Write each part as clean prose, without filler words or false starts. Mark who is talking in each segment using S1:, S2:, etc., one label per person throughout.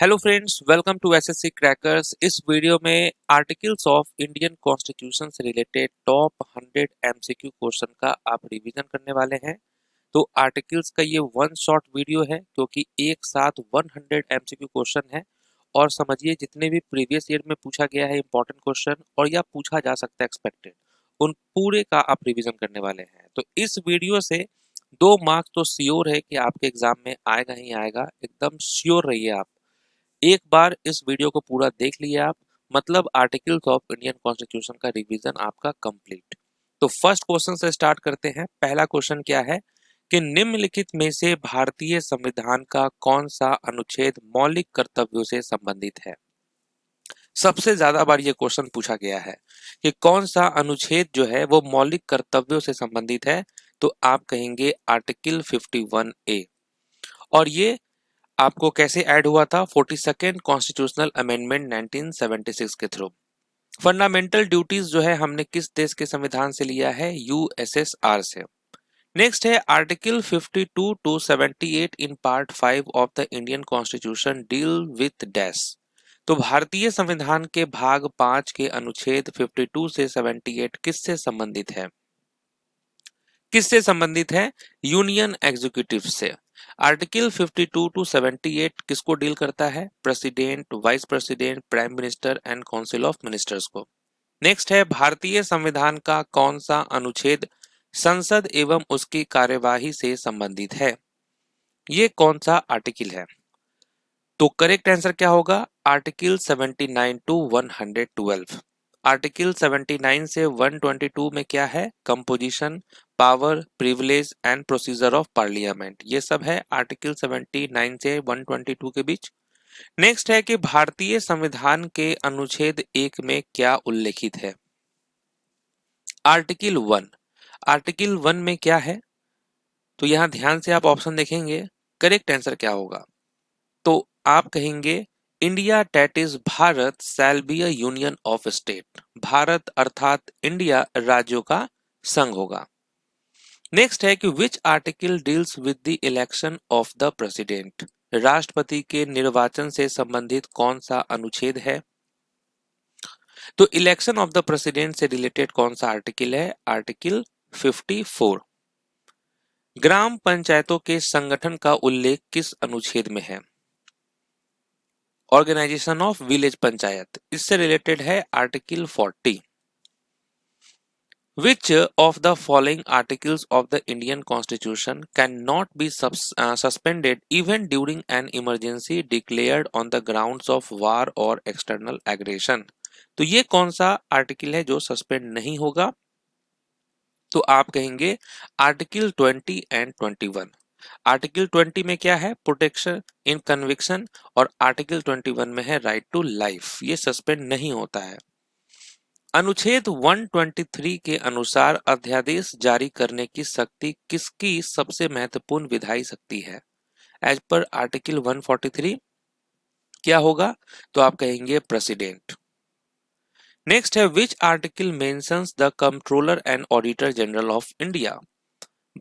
S1: Hello friends, welcome to SSC crackers. इस video में articles of Indian constitution से related top 100 MCQ question का आप रिवीजन करने वाले हैं। तो आर्टिकल्स का ये वन शॉट वीडियो है क्योंकि एक साथ 100 एमसीक्यू क्वेश्चन है और समझिए जितने भी प्रीवियस ईयर में पूछा गया है इंपॉर्टेंट क्वेश्चन और या पूछा जा सकता है एक्सपेक्टेड, उन पूरे का आप रिवीजन करने वाले हैं। तो इस वीडियो से 2 मार्क्स तो श्योर है कि आपके एग्जाम में आएगा ही आएगा, एकदम श्योर रहिए आप। एक बार इस वीडियो को पूरा देख लिए आप, मतलब आर्टिकल्स ऑफ इंडियन कॉन्स्टिट्यूशन का रिवीजन आपका कंप्लीट। तो फर्स्ट क्वेश्चन से स्टार्ट करते हैं। पहला क्वेश्चन क्या है कि निम्नलिखित में से भारतीय संविधान का कौन सा अनुच्छेद मौलिक कर्तव्यों से संबंधित है। सबसे ज्यादा बार ये क्वेश्चन पूछा गया है कि कौन सा अनुच्छेद जो है वो मौलिक कर्तव्यों से संबंधित है। तो आप कहेंगे आर्टिकल 51A। और ये आपको कैसे ऐड हुआ था? 42nd कॉन्स्टिट्यूशनल अमेंडमेंट 1976 के थ्रू। फंडामेंटल ड्यूटीज जो है हमने किस देश के संविधान से लिया है? यूएसएसआर से। नेक्स्ट है article 52 to 78 in part 5 of the Indian constitution deal with dash. तो भारतीय संविधान के भाग 5 के अनुच्छेद 52 से 78 किससे संबंधित है? किससे संबंधित है? यूनियन एग्जीक्यूटिव से। आर्टिकल 52 टू 78 किसको डील करता है? President, vice president, prime minister and council of ministers को। नेक्स्ट है भारतीय संविधान का कौन सा अनुच्छेद संसद एवं उसकी कार्यवाही से संबंधित है? ये कौन सा आर्टिकल है? तो करेक्ट आंसर क्या होगा? Article 79 to 112। आर्टिकल 79 से 122 में क्या है? Composition, power, privilege and procedure of parliament. ये सब है आर्टिकल 79 से 122 के बीच। नेक्स्ट है कि भारतीय संविधान के अनुच्छेद 1 में क्या उल्लेखित है? आर्टिकल 1। आर्टिकल 1 में क्या है? तो यहां ध्यान से आप ऑप्शन देखेंगे, करेक्ट आंसर क्या होगा? तो आप कहेंगे India that is Bharat shall be a union of state. Bharat अर्थात इंडिया राज्यों का संघ होगा। नेक्स्ट है कि which article deals with the election of the president. राष्ट्रपति के निर्वाचन से संबंधित कौन सा अनुच्छेद है? तो इलेक्शन ऑफ द प्रेसिडेंट से रिलेटेड कौन सा आर्टिकल है? आर्टिकल 54। ग्राम पंचायतों के संगठन का उल्लेख किस अनुच्छेद में है? ऑर्गेनाइजेशन ऑफ विलेज पंचायत, इससे रिलेटेड है article 40। Which of the following articles of the Indian Constitution cannot be suspended even during an emergency declared on the grounds of war or external aggression? तो ये कौन सा आर्टिकल है जो suspend नहीं होगा? तो आप कहेंगे आर्टिकल 20 एंड 21। आर्टिकल 20 में क्या है? प्रोटेक्शन इन कन्विक्शन, और आर्टिकल 21 में है राइट टू लाइफ। ये सस्पेंड नहीं होता है। अनुच्छेद 123 के अनुसार अध्यादेश जारी करने की शक्ति किसकी सबसे महत्वपूर्ण विधायी शक्ति है? एज पर आर्टिकल 143 क्या होगा? तो आप कहेंगे प्रेसिडेंट। नेक्स्ट है which article mentions the controller and auditor general of India.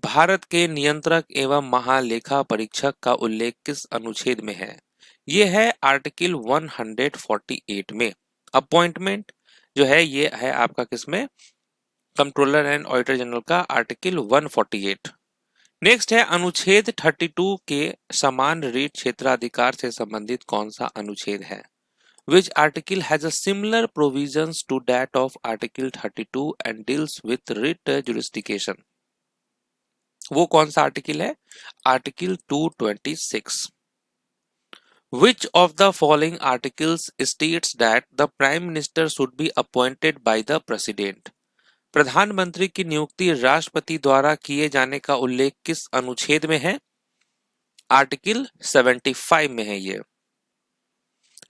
S1: Bharat के नियंत्रक एवं महालेखा परीक्षक का उल्लेख किस अनुच्छेद में है? यह है आर्टिकल 148 में। अपॉइंटमेंट जो है ये है आपका किसमें? कंट्रोलर एंड ऑडिटर जनरल का आर्टिकल 148। नेक्स्ट है अनुच्छेद 32 के समान रीट क्षेत्राधिकार से संबंधित कौन सा अनुच्छेद है? Which article has a similar provisions to that of article 32 and deals with writ jurisdiction. वो कौन सा आर्टिकल है? Article 226। Which of the following articles states that the Prime Minister should be appointed by the President? प्रधानमंत्री की नियुक्ति राष्ट्रपति द्वारा किए जाने का उल्लेख किस अनुच्छेद में है? आर्टिकल 75 में है ये।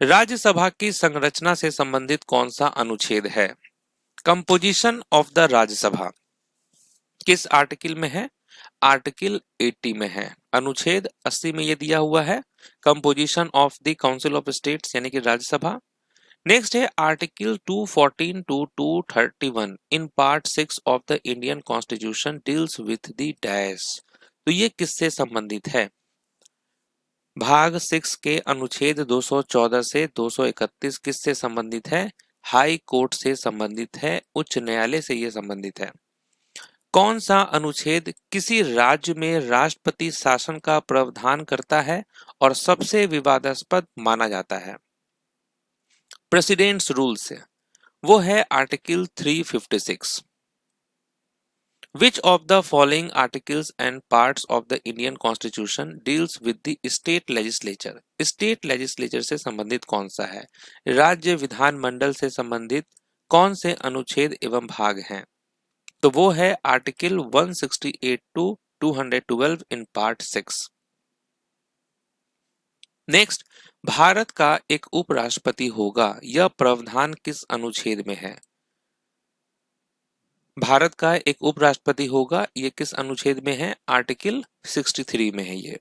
S1: राज्यसभा की संरचना से संबंधित कौन सा अनुच्छेद है? कंपोजिशन ऑफ द राज्यसभा किस आर्टिकल में है? आर्टिकल 80 में है। अनुच्छेद 80 में ये दिया हुआ है, composition of the council of states यानी कि राज्यसभा। नेक्स्ट है article 214 to 231 in part 6 of the Indian constitution deals with the dash. तो ये किससे संबंधित है? भाग 6 के अनुच्छेद 214 से 231 किससे संबंधित है? हाई कोर्ट से संबंधित है, उच्च न्यायालय से यह संबंधित है। कौन सा अनुच्छेद किसी राज्य में राष्ट्रपति शासन का प्रावधान करता है और सबसे विवादास्पद माना जाता है? प्रेसिडेंट्स रूल से, वो है article 356। Which of the following articles and parts of the Indian Constitution deals with the state legislature? State legislature से संबंधित कौन सा है? राज्य विधानमंडल से संबंधित कौन से अनुच्छेद एवं भाग हैं? तो वो है article 168 to 212 in part 6। Next, Bharat का एक उपराष्ट्रपति होगा, यह प्रावधान किस अनुच्छेद में है? भारत का एक उपराष्ट्रपति होगा, ये किस अनुच्छेद में है? आर्टिकल 63 में है ये।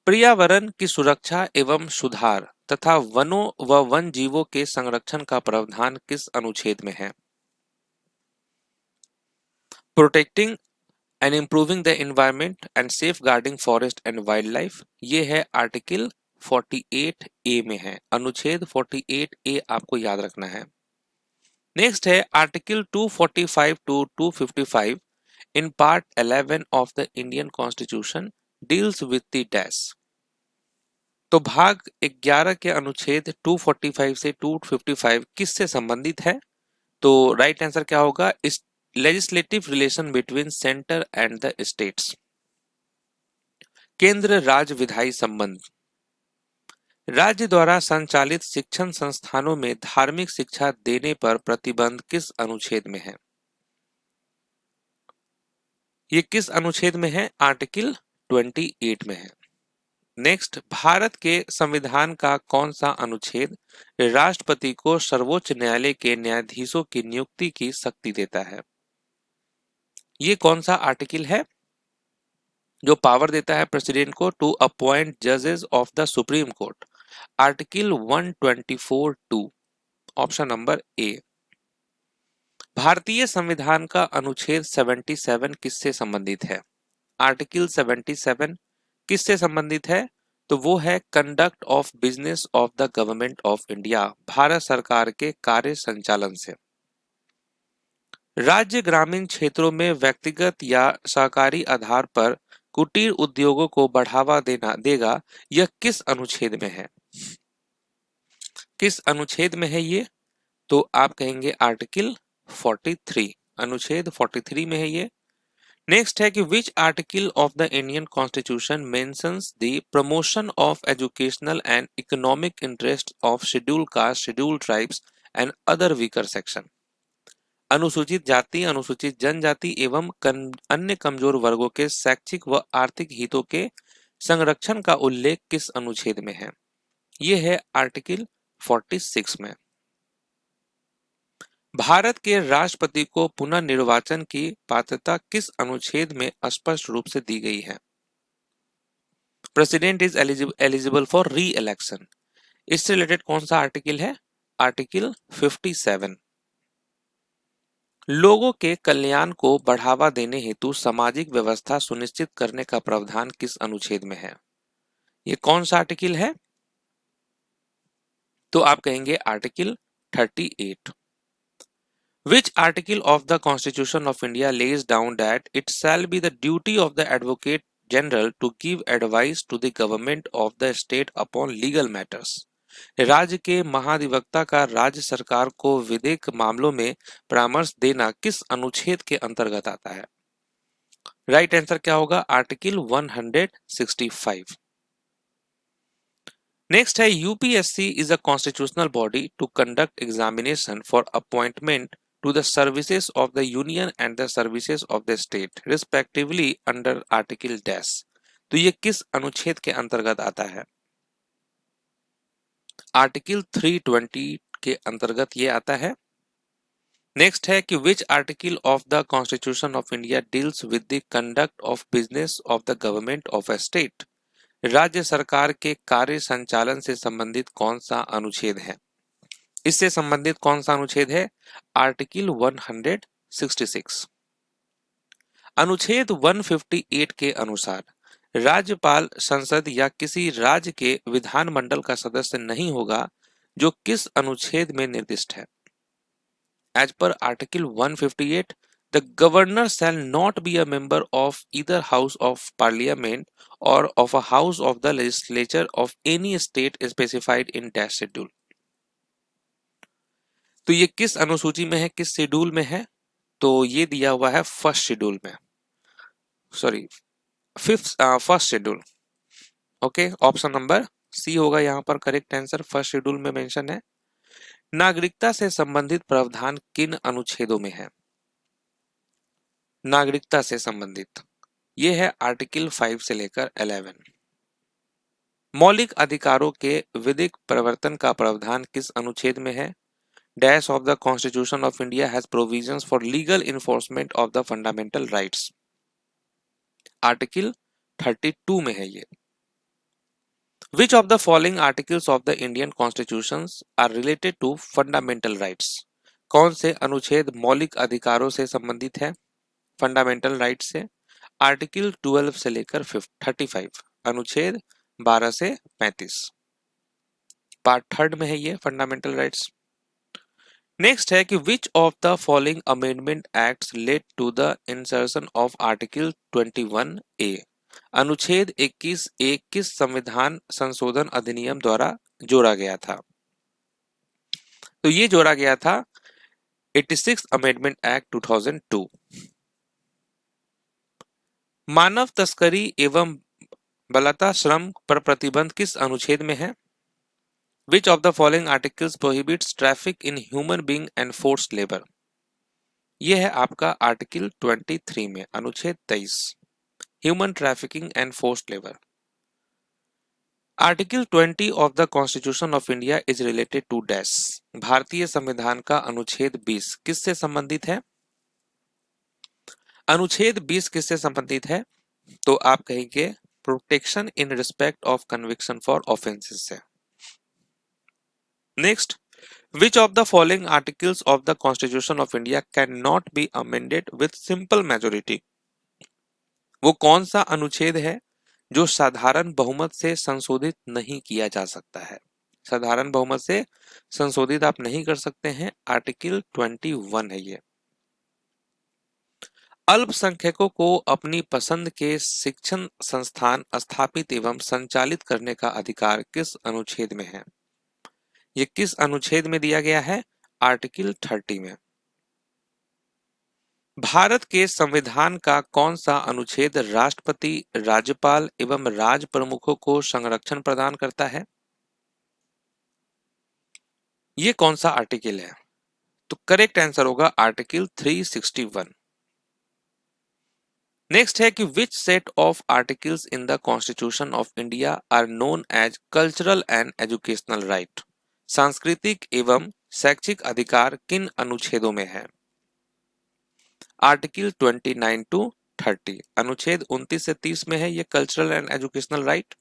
S1: पर्यावरण की सुरक्षा एवं सुधार तथा वनों व वन जीवों के संरक्षण का प्रावधान किस अनुच्छेद में है? Protecting and improving the environment and safeguarding forest and wildlife, ये है आर्टिकल 48A में है। अनुच्छेद 48A आपको याद रखना है। नेक्स्ट है article 245 to 255 in part 11 of the Indian constitution deals with the dash. तो भाग 11 के अनुच्छेद 245 से 255 किससे संबंधित है? तो राइट आंसर क्या होगा? इस legislative relation between centre and the states. केंद्र राज्य विधायी संबंध, राज्य द्वारा संचालित शिक्षण संस्थानों में धार्मिक शिक्षा देने पर प्रतिबंध किस अनुच्छेद में है? ये किस अनुच्छेद में है? आर्टिकल 28 में है। नेक्स्ट, भारत के संविधान का कौन सा अनुच्छेद राष्ट्रपति को सर्वोच्च न्यायालय के न्यायाधीशों की नियुक्ति की शक्ति देता है? ये कौन सा आर्टिकल है जो पावर देता है प्रेसिडेंट को टू अपॉइंट जजेस of the supreme court? Article 124(2), option number A. भारतीय संविधान का अनुच्छेद 77 किससे संबंधित है? आर्टिकल 77 किससे संबंधित है? तो वो है conduct of business of the government of India, Bharat सरकार के कार्य संचालन से। राज्य ग्रामीण क्षेत्रों में व्यक्तिगत या सहकारी आधार पर कुटीर उद्योगों को बढ़ावा देगा, यह किस अनुच्छेद में है? किस अनुच्छेद में है ये? तो आप कहेंगे आर्टिकल 43, अनुच्छेद 43 में है ये। नेक्स्ट है कि which article of the Indian constitution mentions the promotion of educational and economic interest of schedule caste, schedule tribes and other weaker section. अनुसूचित जाति, अनुसूचित जनजाति एवं अन्य कमजोर वर्गों के शैक्षिक व आर्थिक हितों के संरक्षण का उल्लेख किस अनुच्छेद में है? यह है आर्टिकल 46 में। भारत के राष्ट्रपति को पुनः निर्वाचन की पात्रता किस अनुच्छेद में स्पष्ट रूप से दी गई है? प्रेसिडेंट इज एलिजिबल फॉर री इलेक्शन, इससे रिलेटेड कौन सा आर्टिकल है? आर्टिकल 57। लोगों के कल्याण को बढ़ावा देने हेतु सामाजिक व्यवस्था सुनिश्चित करने का प्रावधान किस अनुच्छेद में है? ये कौन सा आर्टिकल है? तो आप कहेंगे article 38। Which article of the Constitution of India lays down that it shall be the duty of the Advocate General to give advice to the government of the state upon legal matters? राज्य के महाधिवक्ता का राज्य सरकार को विधिक मामलों में परामर्श देना किस अनुच्छेद के अंतर्गत आता है? राइट आंसर क्या होगा? आर्टिकल 165। नेक्स्ट है UPSC is a constitutional body to conduct examination for appointment to the services of the union and the services of the state respectively under article dash। तो ये किस अनुच्छेद के अंतर्गत आता है? आर्टिकल 320 के अंतर्गत ये आता है। नेक्स्ट है कि which article of the constitution of India deals with the conduct of business of the government of a state? राज्य सरकार के कार्य संचालन से संबंधित कौन सा अनुच्छेद है? इससे संबंधित कौन सा अनुच्छेद है? आर्टिकल 166। अनुच्छेद 158 के अनुसार राज्यपाल संसद या किसी राज्य के विधानमंडल का सदस्य नहीं होगा, जो किस अनुच्छेद में निर्दिष्ट है? As per Article 158, the governor shall not be a member of either house of parliament or of a house of the legislature of any state specified in dash schedule. तो ये किस अनुसूची में है, किस शेड्यूल में है? तो ये दिया हुआ है फर्स्ट शेड्यूल में, sorry first schedule. Okay, option number C होगा यहाँ पर करेक्ट आंसर, फर्स्ट शेड्यूल में मेंशन है। नागरिकता से संबंधित प्रावधान किन अनुच्छेदों में है? नागरिकता से संबंधित ये है आर्टिकल 5 से लेकर 11। मौलिक अधिकारों के विधिक प्रवर्तन का प्रावधान किस अनुच्छेद में है? Dash of the constitution of India has provisions for legal enforcement of the fundamental rights. Article 32 में है ये। Which of the following articles of the Indian Constitutions are related to fundamental rights? कौन से अनुच्छेद मौलिक अधिकारों से संबंधित है? फंडामेंटल राइट्स से। आर्टिकल 12 से लेकर 35, अनुच्छेद 12 से 35, पार्ट थर्ड में है ये फंडामेंटल राइट्स। नेक्स्ट है कि which of the following amendment acts led to the insertion of article 21A? अनुच्छेद 21A किस संविधान संशोधन अधिनियम द्वारा जोड़ा गया था? तो ये जोड़ा गया था 86 अमेंडमेंट एक्ट 2002। मानव तस्करी एवं बलात्कार श्रम पर प्रतिबंध किस अनुच्छेद में है? Which of the following articles prohibits traffic in human being and forced labor? यह है आपका आर्टिकल 23 में, अनुच्छेद 23, human trafficking and forced labour. Article 20 of the constitution of India is related to dash. भारतीय संविधान का अनुच्छेद 20 किससे संबंधित है? अनुच्छेद 20 किससे संबंधित है? तो आप कहेंगे protection in respect of conviction for offences से। Next, which of the following articles of the Constitution of India cannot be amended with simple majority? वो कौन सा अनुच्छेद है जो साधारण बहुमत से संशोधित नहीं किया जा सकता है? साधारण बहुमत से संशोधित आप नहीं कर सकते हैं, आर्टिकल 21 है ये। अल्पसंख्यकों को अपनी पसंद के शिक्षण संस्थान स्थापित एवं संचालित करने का अधिकार किस अनुच्छेद में है? ये किस अनुच्छेद में दिया गया है? आर्टिकल 30 में। भारत के संविधान का कौन सा अनुच्छेद राष्ट्रपति, राज्यपाल एवं राज्य प्रमुखों को संरक्षण प्रदान करता है? ये कौन सा आर्टिकल है? तो करेक्ट आंसर होगा आर्टिकल 361। नेक्स्ट है कि which set of articles in the constitution of India are known as cultural and educational right? सांस्कृतिक एवं शैक्षिक अधिकार किन अनुच्छेदों में है? आर्टिकल 29 टू 30, अनुच्छेद 29 से 30 में है ये cultural and educational right.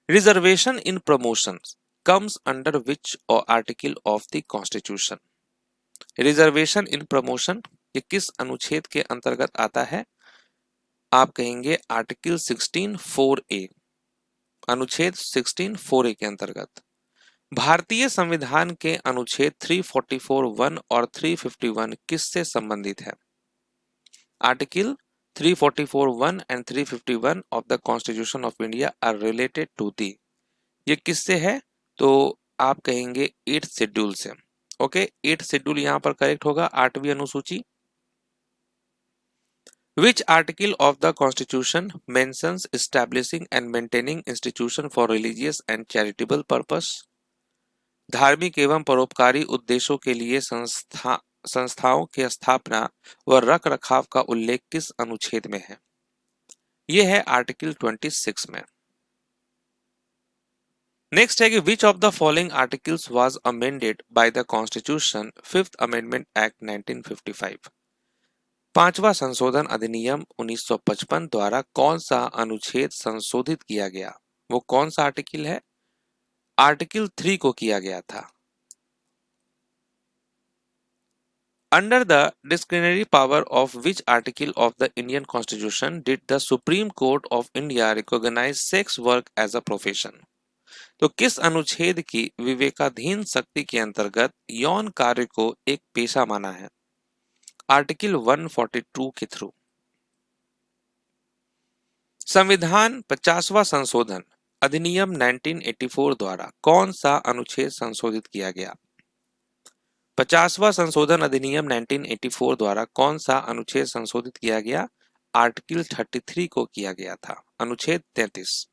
S1: Reservation in promotion comes under which article of the constitution? Reservation in promotion ये किस अनुच्छेद के अंतर्गत आता है? आप कहेंगे आर्टिकल 16(4)A, अनुच्छेद 16(4)A के अंतर्गत। भारतीय संविधान के अनुच्छेद 344(1) और 351 किससे संबंधित है? Article 344(1) and 351 of the constitution of India are related to the, ये किससे है? तो आप कहेंगे 8th शेड्यूल से। ओके, 8th शेड्यूल यहां पर करेक्ट होगा, 8वीं अनुसूची। Which article of the Constitution mentions establishing and maintaining institution for religious and charitable purpose? धार्मिक एवं परोपकारी उद्देश्यों के लिए संस्थाओं की स्थापना व रख रखाव का उल्लेख किस अनुच्छेद में है? यह है आर्टिकल 26 में। नेक्स्ट है कि which of the following articles was amended by the constitution 5th amendment act 1955? पांचवा संशोधन अधिनियम 1955 द्वारा कौन सा अनुच्छेद संशोधित किया गया? वो कौन सा आर्टिकल है? आर्टिकल 3 को किया गया था। Under the discretionary power of which article of the Indian Constitution did the Supreme Court of India recognize sex work as a profession? तो किस अनुच्छेद की विवेकाधीन शक्ति के अंतर्गत यौन कार्य को एक पेशा माना है? आर्टिकल 142 के थ्रू। संविधान 50वां संशोधन अधिनियम 1984 द्वारा कौन सा अनुच्छेद संशोधित किया गया? 50वां संशोधन अधिनियम 1984 द्वारा कौन सा अनुच्छेद संशोधित किया गया? आर्टिकल 33 को किया गया था, अनुच्छेद 33।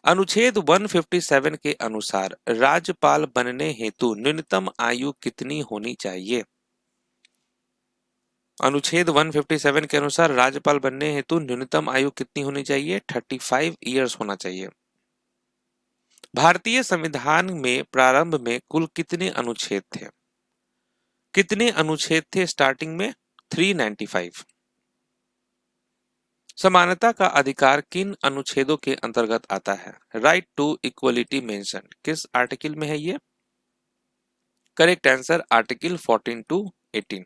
S1: अनुच्छेद 157 के अनुसार राज्यपाल बनने हेतु न्यूनतम आयु कितनी होनी चाहिए? अनुच्छेद 157 के अनुसार राज्यपाल बनने हेतु न्यूनतम आयु कितनी होनी चाहिए? 35 इयर्स होना चाहिए। भारतीय संविधान में प्रारंभ में कुल कितने अनुच्छेद थे? कितने अनुच्छेद थे स्टार्टिंग में? 395। समानता का अधिकार किन अनुच्छेदों के अंतर्गत आता है? राइट टू इक्वलिटी मेंशन किस आर्टिकल में है ये? Correct answer article 14 to 18।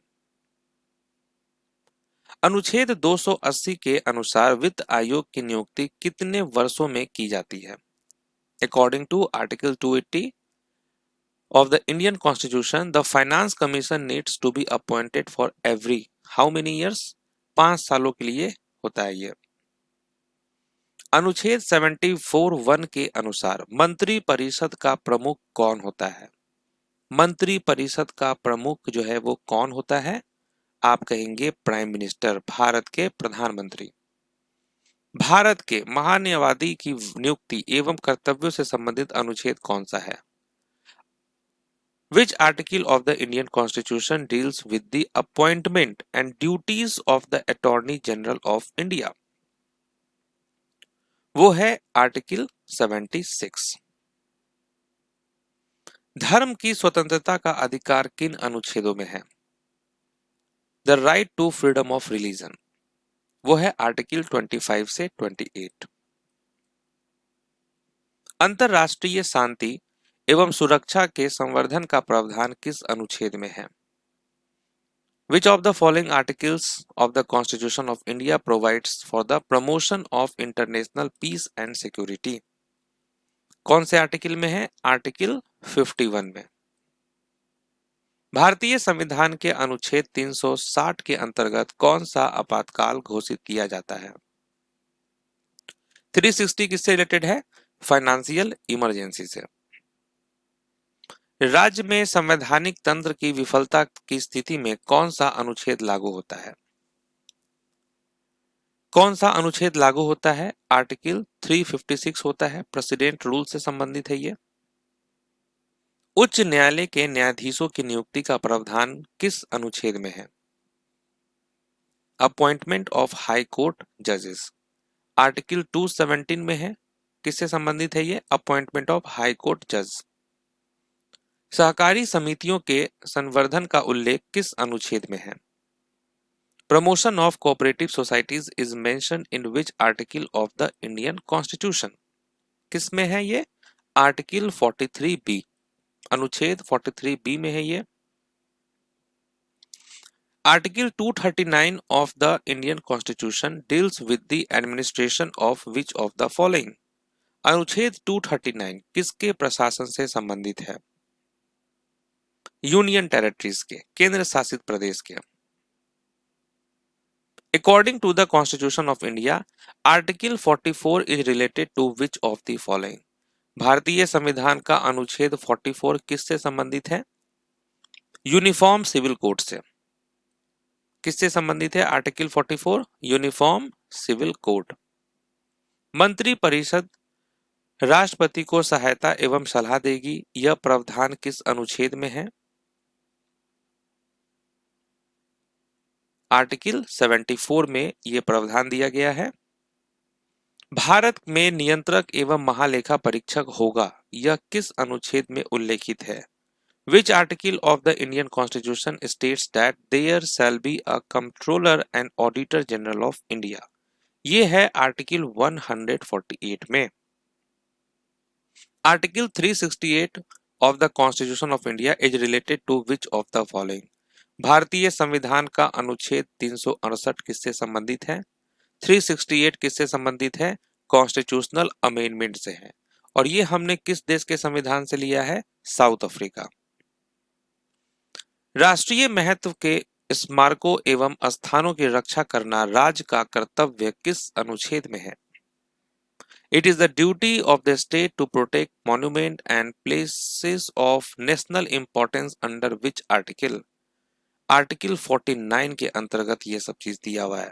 S1: अनुच्छेद 280 के अनुसार वित्त आयोग की नियुक्ति कितने वर्षों में की जाती है? According to article 280 of the Indian Constitution, the Finance Commission needs to be appointed for every how many years? 5 सालों के लिए होता है ये। अनुच्छेद 74(1) के अनुसार मंत्री परिषद का प्रमुख कौन होता है? मंत्री परिषद का प्रमुख जो है वो कौन होता है? आप कहेंगे प्राइम मिनिस्टर, भारत के प्रधानमंत्री। भारत के महान्यायवादी की नियुक्ति एवं कर्तव्यों से संबंधित अनुच्छेद कौन सा है? Which article of the Indian Constitution deals with the appointment and duties of the Attorney General of India? वो है आर्टिकल 76। धर्म की स्वतंत्रता का अधिकार किन अनुच्छेदों में है? The right to freedom of religion वो है आर्टिकल 25 से 28। अंतरराष्ट्रीय शांति एवं सुरक्षा के संवर्धन का प्रावधान किस अनुच्छेद में है? Which of the following articles of the Constitution of India provides for the promotion of international peace and security? कौन से आर्टिकल में है? आर्टिकल 51 में। भारतीय संविधान के अनुच्छेद 360 के अंतर्गत कौन सा आपातकाल घोषित किया जाता है? 360 किससे रिलेटेड है? फाइनेंशियल इमरजेंसी से। राज्य में संवैधानिक तंत्र की विफलता की स्थिति में कौन सा अनुच्छेद लागू होता है? कौन सा अनुच्छेद लागू होता है? आर्टिकल 356 होता है, प्रेसिडेंट रूल से संबंधित है ये। उच्च न्यायालय के न्यायाधीशों की नियुक्ति का प्रावधान किस अनुच्छेद में है? अपॉइंटमेंट ऑफ हाई कोर्ट जजेस आर्टिकल 217 में है। किससे संबंधित है ये? अपॉइंटमेंट ऑफ हाई कोर्ट जज। सहकारी समितियों के संवर्धन का उल्लेख किस अनुच्छेद में है? Promotion of cooperative societies is mentioned in which article of the Indian constitution? किस में है ये? आर्टिकल 43B, अनुच्छेद 43B में है ये। Article 239 of the Indian constitution deals with the administration of which of the following? अनुच्छेद 239 किसके प्रशासन से संबंधित है? यूनियन टेरिटरीज के, केंद्र शासित प्रदेश के। According to the Constitution of India, Article 44 is related to which of the following? भारतीय संविधान का अनुच्छेद 44 किससे संबंधित है? यूनिफॉर्म सिविल कोड से। किससे संबंधित है आर्टिकल 44? Uniform civil code. मंत्री परिषद राष्ट्रपति को सहायता एवं सलाह देगी, यह प्रावधान किस अनुच्छेद में है? आर्टिकल 74 में यह प्रावधान दिया गया है। भारत में नियंत्रक एवं महालेखा परीक्षक होगा, यह किस अनुच्छेद में उल्लेखित है? Which article of the Indian Constitution states that there shall be a Comptroller and Auditor General of India? ये है आर्टिकल 148 में। Article 368 of the Constitution of India is related to which of the following? भारतीय संविधान का अनुच्छेद 368 किससे संबंधित है? 368 किससे संबंधित है? कॉन्स्टिट्यूशनल अमेंडमेंट से है। और ये हमने किस देश के संविधान से लिया है? South Africa. राष्ट्रीय महत्व के स्मारकों एवं स्थानों की रक्षा करना राज्य का कर्तव्य किस अनुच्छेद में है? It is the duty of the state to protect monuments and places of national importance under which article? Article 49 के अंतर्गत ये सब चीज दिया हुआ है।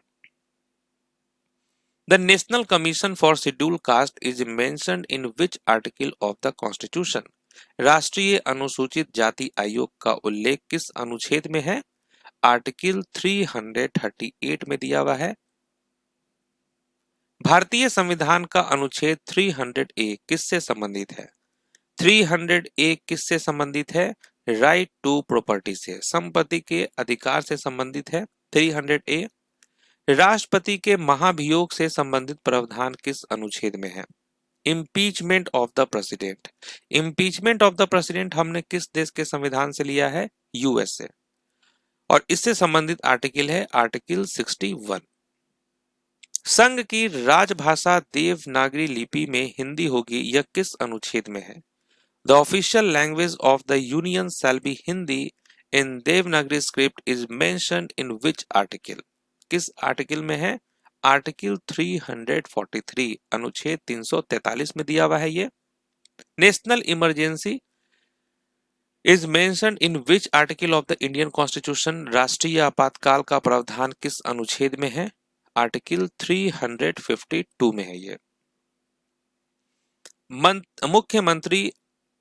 S1: The National Commission for Scheduled Caste is mentioned in which article of the Constitution? राष्ट्रीय अनुसूचित जाति आयोग का उल्लेख किस अनुच्छेद में है? आर्टिकल 338 में दिया हुआ है। भारतीय संविधान का अनुच्छेद 300A किससे संबंधित है? 300A किससे संबंधित है? राइट टू प्रॉपर्टी से, संपत्ति के अधिकार से संबंधित है 300A। राष्ट्रपति के महाभियोग से संबंधित प्रावधान किस अनुच्छेद में है? Impeachment of the president. Impeachment of the president हमने किस देश के संविधान से लिया है? यूएस से। और इससे संबंधित आर्टिकल है आर्टिकल 61। संघ की राजभाषा देवनागरी लिपि में हिंदी होगी, यह किस अनुच्छेद में है? The official language of the union shall be Hindi in Devanagari script is mentioned in which article? किस आर्टिकल में है? आर्टिकल 343, अनुच्छेद 343 में दिया हुआ है ये। National emergency is mentioned in which article of the Indian constitution? राष्ट्रीय आपातकाल का प्रावधान किस अनुच्छेद में है? आर्टिकल 352 में है ये। मुख्यमंत्री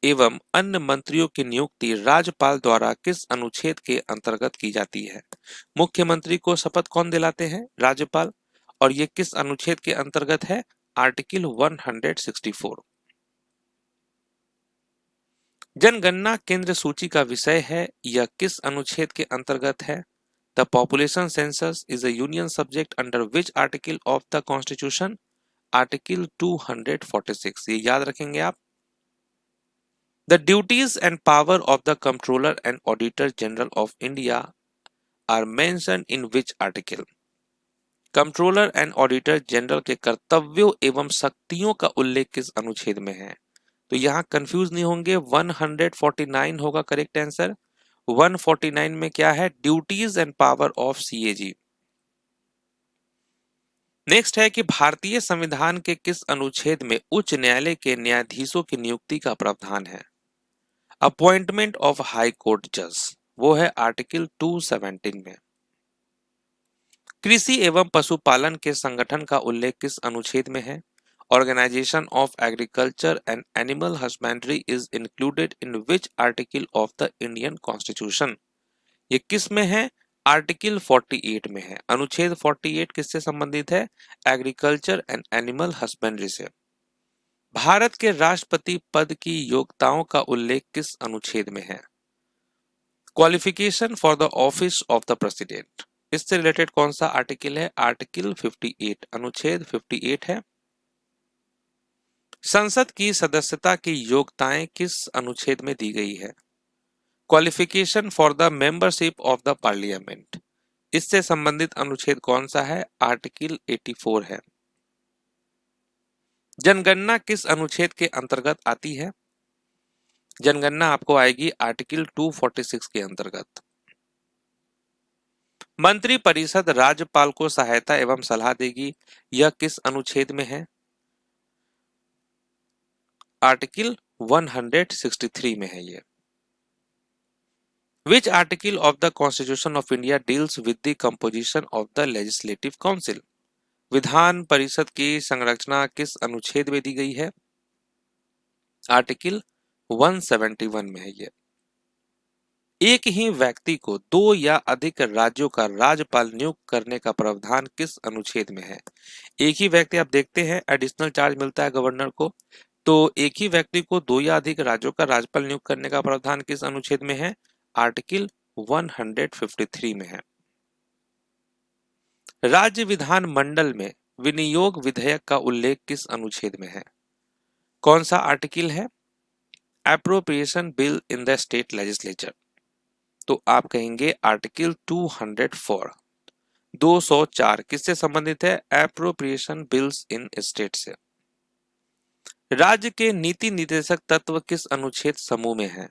S1: एवं अन्य मंत्रियों की नियुक्ति राज्यपाल द्वारा किस अनुच्छेद के अंतर्गत की जाती है? मुख्यमंत्री को शपथ कौन दिलाते हैं? राज्यपाल। और ये किस अनुच्छेद के अंतर्गत है? आर्टिकल 164। जनगणना केंद्र सूची का विषय है, यह किस अनुच्छेद के अंतर्गत है? The population census is a union subject under which article of the Constitution? Article 246, ये याद रखेंगे आप। The duties and power of the Comptroller and Auditor General of India are mentioned in which article? Controller and auditor general के कर्तव्यों एवं शक्तियों का उल्लेख किस अनुच्छेद में है? तो यहाँ कंफ्यूज नहीं होंगे, 149 होगा करेक्ट आंसर। 149 में क्या है? Duties and power of CAG. Next है कि भारतीय संविधान के किस अनुच्छेद में उच्च न्यायालय के न्यायाधीशों की नियुक्ति का प्रावधान है? अपॉइंटमेंट ऑफ हाई कोर्ट जज, वो है आर्टिकल 217 में। कृषि एवं पशुपालन के संगठन का उल्लेख किस अनुच्छेद में है? Organisation of agriculture and animal husbandry is included in which article of the Indian constitution? ये किस में है? आर्टिकल 48 में है। अनुच्छेद 48 किससे संबंधित है? एग्रीकल्चर एंड एनिमल हस्बेंड्री से। भारत के राष्ट्रपति पद की योग्यताओं का उल्लेख किस अनुच्छेद में है? Qualification for the office of the president, इससे रिलेटेड कौन सा आर्टिकल है? आर्टिकल 58, अनुच्छेद 58 है। संसद की सदस्यता की योग्यताएं किस अनुच्छेद में दी गई है? Qualification for the membership of the parliament, इससे संबंधित अनुच्छेद कौन सा है? आर्टिकल 84 है। जनगणना किस अनुच्छेद के अंतर्गत आती है? जनगणना आपको आएगी आर्टिकल 246 के अंतर्गत। मंत्री परिषद राज्यपाल को सहायता एवं सलाह देगी, यह किस अनुच्छेद में है? आर्टिकल 163 में है ये। Which article of the Constitution of India deals with the composition of the Legislative Council? Vidhan Parishad की संरचना किस अनुच्छेद में दी गई है? आर्टिकल 171 में है ये। एक ही व्यक्ति को दो या अधिक राज्यों का राज्यपाल नियुक्त करने का प्रावधान किस अनुच्छेद में है? एक ही व्यक्ति, आप देखते हैं एडिशनल चार्ज मिलता है गवर्नर को, तो एक ही व्यक्ति को दो या अधिक राज्यों का राज्यपाल नियुक्त करने का प्रावधान किस अनुच्छेद में है? आर्टिकल 153 में है। राज्य विधान मंडल में विनियोग विधेयक का उल्लेख किस अनुच्छेद में है? कौन सा आर्टिकल है? Appropriation bill in the state legislature. तो आप कहेंगे आर्टिकल 204। 204 किससे संबंधित है? एप्रोप्रिएशन बिल्स इन स्टेट से। राज्य के नीति निर्देशक तत्व किस अनुच्छेद समूह में है?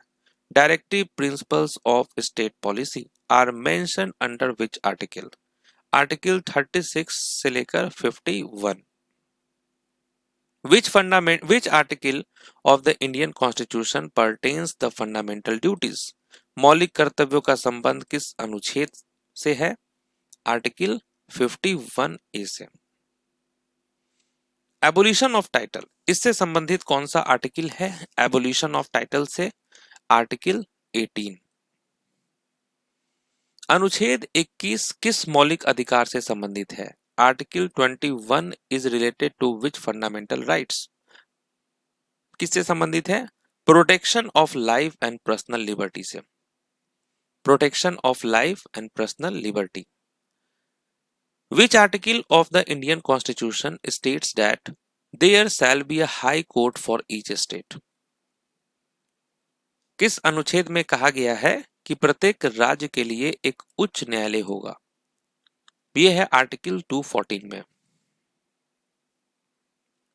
S1: Directive principles of state policy are mentioned under which article? Article 36 से लेकर 51। Which article of the Indian Constitution pertains the fundamental duties? मौलिक कर्तव्यों का संबंध किस अनुच्छेद से है? आर्टिकल 51A से। एबोलिशन ऑफ टाइटल, इससे संबंधित कौन सा आर्टिकल है? एबोलिशन ऑफ टाइटल से आर्टिकल 18। अनुच्छेद 21 किस मौलिक अधिकार से संबंधित है? Article 21 is related to which fundamental rights? किससे संबंधित है? Protection of life and personal liberty से। Protection of life and personal liberty. Which article of the Indian constitution states that there shall be a high court for each state? किस अनुच्छेद में कहा गया है कि प्रत्येक राज्य के लिए एक उच्च न्यायालय होगा? यह है आर्टिकल 214 में।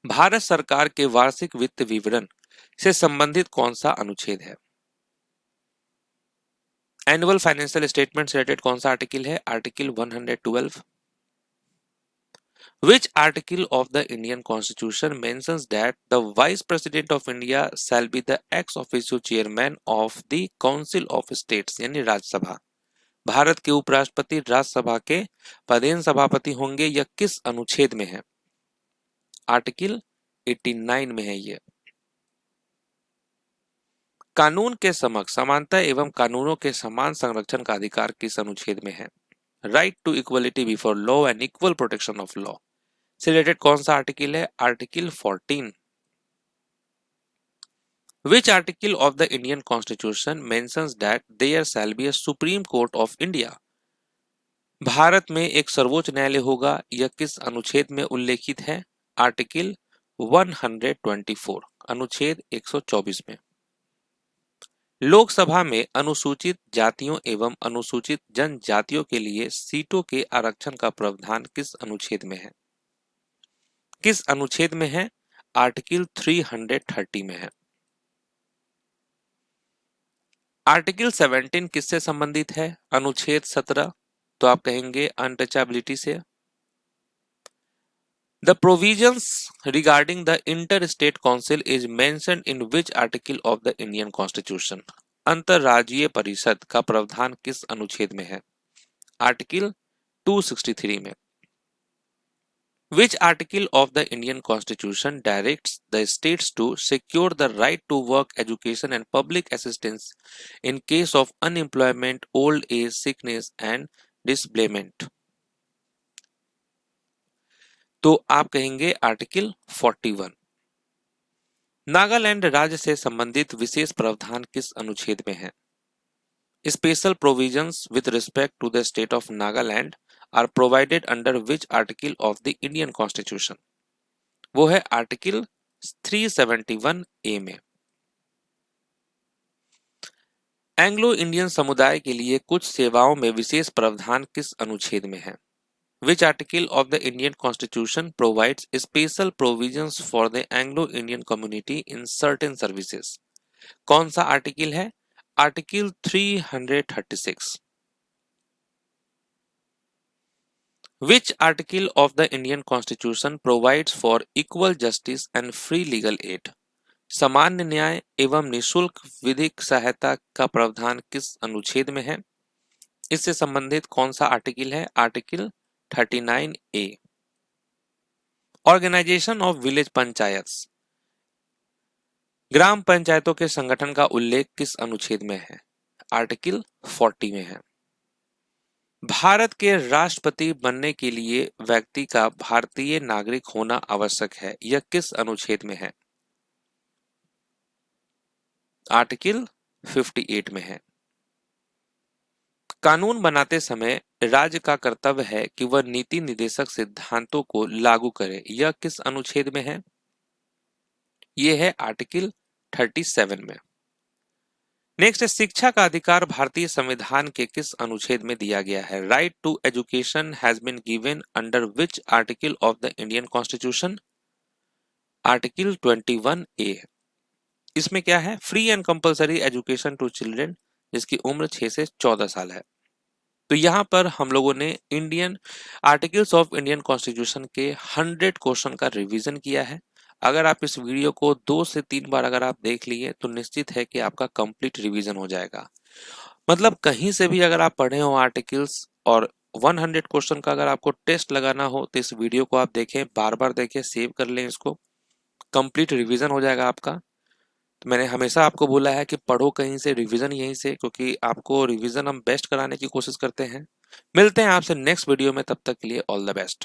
S1: भारत सरकार के वार्षिक वित्त विवरण से संबंधित कौन सा अनुच्छेद है? एनुअल फाइनेंशियल स्टेटमेंट से रिलेटेड कौन सा आर्टिकल है? Article 112। Which article of the Indian Constitution mentions that the Vice President of India shall be the ex officio chairman of the Council of States यानी राज्यसभा? भारत के उपराष्ट्रपति राज्यसभा के पदेन सभापति होंगे, यह किस अनुच्छेद में है? आर्टिकल 89 में है ये। कानून के समक्ष समानता एवं कानूनों के समान संरक्षण का अधिकार किस अनुच्छेद में है? Right to equality before law and equal protection of law से रिलेटेड कौन सा आर्टिकल है? Article 14। Which article of the Indian Constitution mentions that there shall be a Supreme Court of India? Bharat में एक सर्वोच्च न्यायालय होगा, यह किस अनुच्छेद में उल्लेखित है? आर्टिकल 124, अनुच्छेद 124 में। लोकसभा में अनुसूचित जातियों एवं अनुसूचित जनजातियों के लिए सीटों के आरक्षण का प्रावधान किस अनुच्छेद में है? किस अनुच्छेद में है? आर्टिकल 330 में है। आर्टिकल 17 किससे संबंधित है? अनुच्छेद 17, तो आप कहेंगे अनटचेबिलिटी से। The provisions regarding the inter-state council is mentioned in which article of the Indian Constitution? अंतरराज्यीय परिषद का प्रावधान किस अनुच्छेद में है? आर्टिकल 263 में। Which article of the Indian Constitution directs the states to secure the right to work, education and public assistance in case of unemployment, old age, sickness and disablement? तो आप कहेंगे आर्टिकल 41। नागालैंड राज्य से संबंधित विशेष प्रावधान किस अनुच्छेद में है? Special provisions with respect to the state of Nagaland are provided under which article of the Indian constitution? वो है आर्टिकल 371A में। एंग्लो इंडियन समुदाय के लिए कुछ सेवाओं में विशेष प्रावधान किस अनुच्छेद में है? Which article of the Indian Constitution provides special provisions for the Anglo-Indian community in certain services? कौन सा आर्टिकल है? Article 336। Which article of the Indian Constitution provides for equal justice and free legal aid? सामान्य न्याय एवं निःशुल्क विधिक सहायता का प्रावधान किस अनुच्छेद में है? इससे संबंधित कौन सा आर्टिकल है? Article 39A। Organization of village panchayat, ग्राम पंचायतों के संगठन का उल्लेख किस अनुच्छेद में है? आर्टिकल 40 में है। भारत के राष्ट्रपति बनने के लिए व्यक्ति का भारतीय नागरिक होना आवश्यक है, यह किस अनुच्छेद में है? आर्टिकल 58 में है। कानून बनाते समय राज्य का कर्तव्य है कि वह नीति निर्देशक सिद्धांतों को लागू करे, यह किस अनुच्छेद में है? यह है आर्टिकल 37 में। नेक्स्ट है, शिक्षा का अधिकार भारतीय संविधान के किस अनुच्छेद में दिया गया है? Right to education has been given under which article of the Indian constitution? Article 21A। इसमें क्या है? Free and compulsory education to children जिसकी उम्र 6 से 14 साल है। तो यहाँ पर हम लोगों ने Indian articles of Indian constitution के 100 क्वेश्चन का रिवीजन किया है। अगर आप इस वीडियो को 2 से 3 बार अगर आप देख लिए तो निश्चित है कि आपका कंप्लीट रिवीजन हो जाएगा। मतलब कहीं से भी अगर आप पढ़े हो आर्टिकल्स और 100 क्वेश्चन का अगर आपको टेस्ट लगाना हो तो इस वीडियो को आप देखें, बार बार देखें, सेव कर लें इसको, कंप्लीट रिवीजन हो जाएगा आपका। तो मैंने हमेशा आपको बोला है कि पढ़ो कहीं से, रिवीजन यहीं से, क्योंकि आपको रिवीजन हम बेस्ट कराने की कोशिश करते हैं। मिलते हैं आपसे नेक्स्ट वीडियो में, तब तक के लिए ऑल द बेस्ट।